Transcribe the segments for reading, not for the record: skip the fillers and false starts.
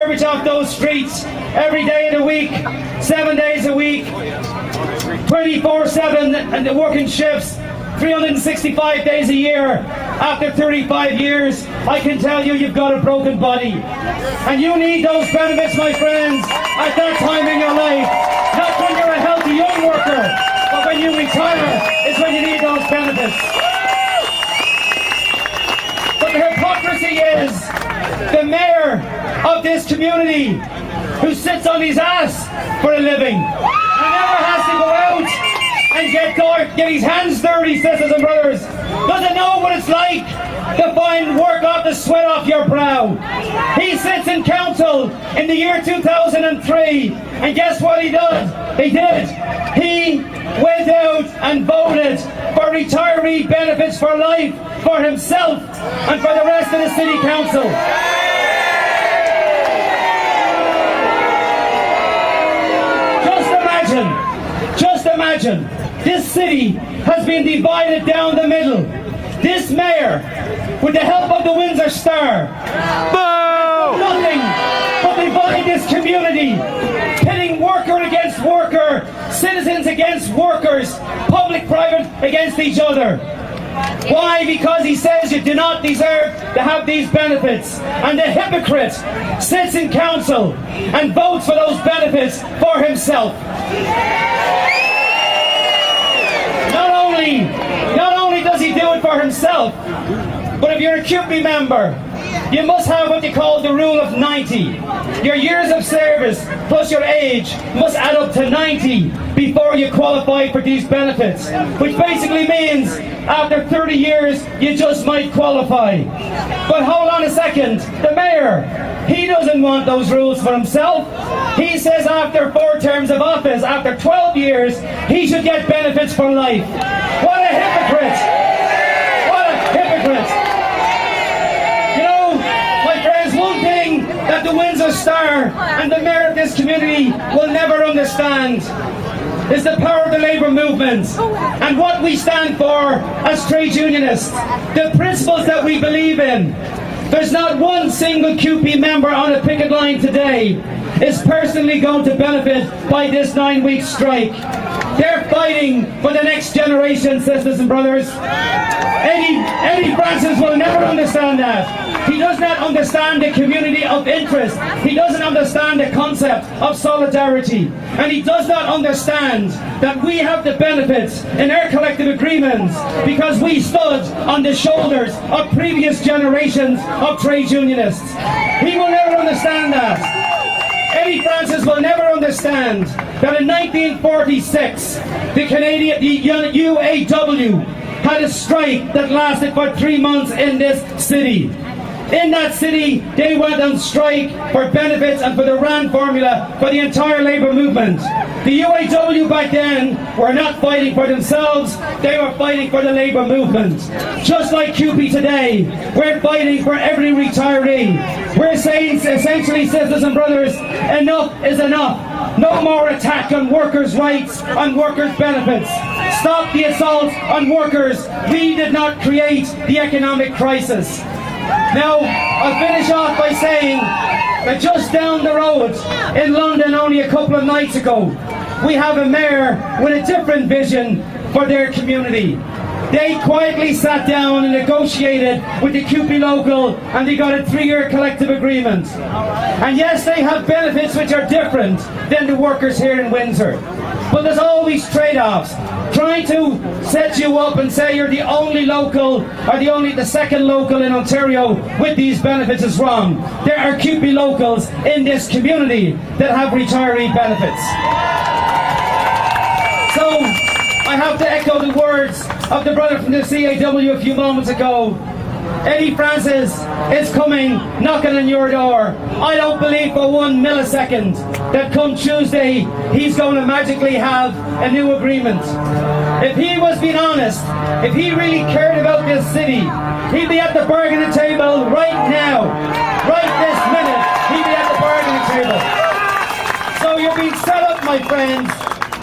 garbage off those streets every day of the week, 7 days a week, 24/7, and the working shifts, 365 days a year. After 35 years, I can tell you, you've got a broken body. And you need those benefits, my friends, at that time in your life. Not when you're a healthy young worker, but when you retire is when you need those benefits. But the hypocrisy is the mayor of this community, who sits on his ass for a living and never has to go out and get his hands dirty, sisters and brothers, doesn't know what it's like to find work off the sweat off your brow. He sits in council in the year 2003, and guess what he did? He went out and voted for retiree benefits for life for himself and for the rest of the city council. Just imagine, this city has been divided down the middle. This mayor, with the help of the Windsor Star, nothing but divide this community, pitting worker against worker, citizens against workers, public-private against each other. Why? Because he says you do not deserve to have these benefits. And the hypocrite sits in council and votes for those benefits for himself. Not only does he do it for himself, but if you're a CUPE member, you must have what they call the rule of 90. Your years of service plus your age must add up to 90 before you qualify for these benefits, which basically means after 30 years you just might qualify. But hold on a second, the mayor, he doesn't want those rules for himself. He says after 4 terms of office, after 12 years, he should get benefits for life. What a hypocrite! What a hypocrite! You know, my friends, one thing that the Windsor Star and the mayor of this community will never understand is the power of the labour movement and what we stand for as trade unionists, the principles that we believe in. There's not one single CUPE member on a picket line today is personally going to benefit by this 9-week strike. They're fighting for the next generation, sisters and brothers. Eddie Francis will never understand that. He does not understand the community of interest. He doesn't understand the concept of solidarity. And he does not understand that we have the benefits in our collective agreements because we stood on the shoulders of previous generations of trade unionists. He will never understand that. Eddie Francis will never understand that in 1946, the UAW had a strike that lasted for 3 months in this city. In that city, they went on strike for benefits and for the RAND formula for the entire labour movement. The UAW back then were not fighting for themselves, they were fighting for the labour movement. Just like CUPE today, we're fighting for every retiree. We're saying, essentially, sisters and brothers, enough is enough. No more attack on workers' rights, on workers' benefits. Stop the assault on workers. We did not create the economic crisis. Now, I'll finish off by saying that just down the road in London only a couple of nights ago, we have a mayor with a different vision for their community. They quietly sat down and negotiated with the CUPE local and they got a 3-year collective agreement. And yes, they have benefits which are different than the workers here in Windsor. But there's always trade-offs. Trying to set you up and say you're the only local or the second local in Ontario with these benefits is wrong. There are CUPE locals in this community that have retiree benefits. So I have to echo the words of the brother from the CAW a few moments ago. Eddie Francis is coming, knocking on your door. I don't believe for 1 millisecond that come Tuesday he's going to magically have a new agreement. If he was being honest, if he really cared about this city, he'd be at the bargaining table right now. Right this minute, he'd be at the bargaining table. So you're being set up, my friends.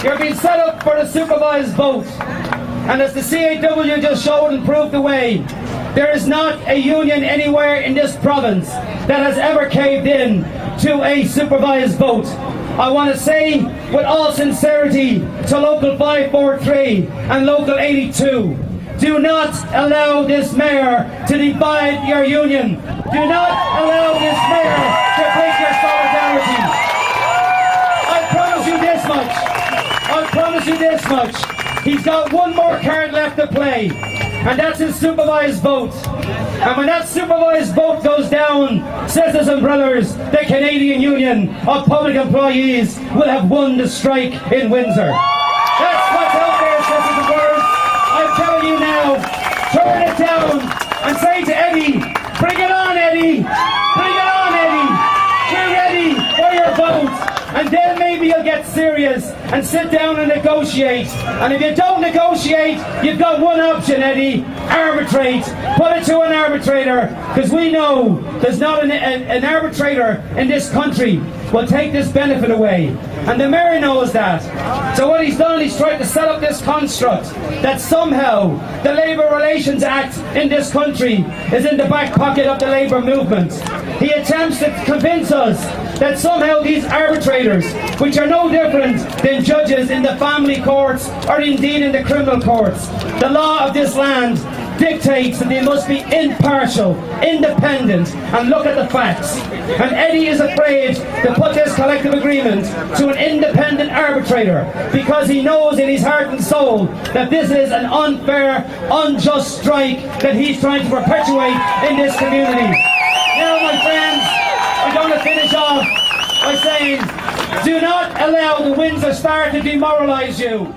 You're being set up for the supervised vote. And as the CAW just showed and proved the way, there is not a union anywhere in this province that has ever caved in to a supervised vote. I want to say with all sincerity to Local 543 and Local 82, do not allow this mayor to divide your union. Do not allow this mayor to break your solidarity. I promise you this much. I promise you this much. He's got one more card left to play, and that's his supervised vote. And when that supervised vote goes down, sisters and brothers, the Canadian Union of Public Employees will have won the strike in Windsor. That's what's out there, sisters and brothers. I'm telling you now, turn it down and say to Eddie, bring it on, Eddie! Bring it on, Eddie! We're ready for your vote! And then maybe you'll get serious and sit down and negotiate. And if you don't negotiate, you've got one option, Eddie. Arbitrate. Put it to an arbitrator. Because we know there's not an arbitrator in this country will take this benefit away. And the mayor knows that. So what he's done, he's tried to set up this construct that somehow the Labour Relations Act in this country is in the back pocket of the Labour movement. He attempts to convince us that somehow these arbitrators, which are no different than judges in the family courts or indeed in the criminal courts, the law of this land dictates that they must be impartial, independent, and look at the facts. And Eddie is afraid to put this collective agreement to an independent arbitrator because he knows in his heart and soul that this is an unfair, unjust strike that he's trying to perpetuate in this community. Now, my friends, I'm going to finish off by saying, do not allow the Windsor Star to demoralise you.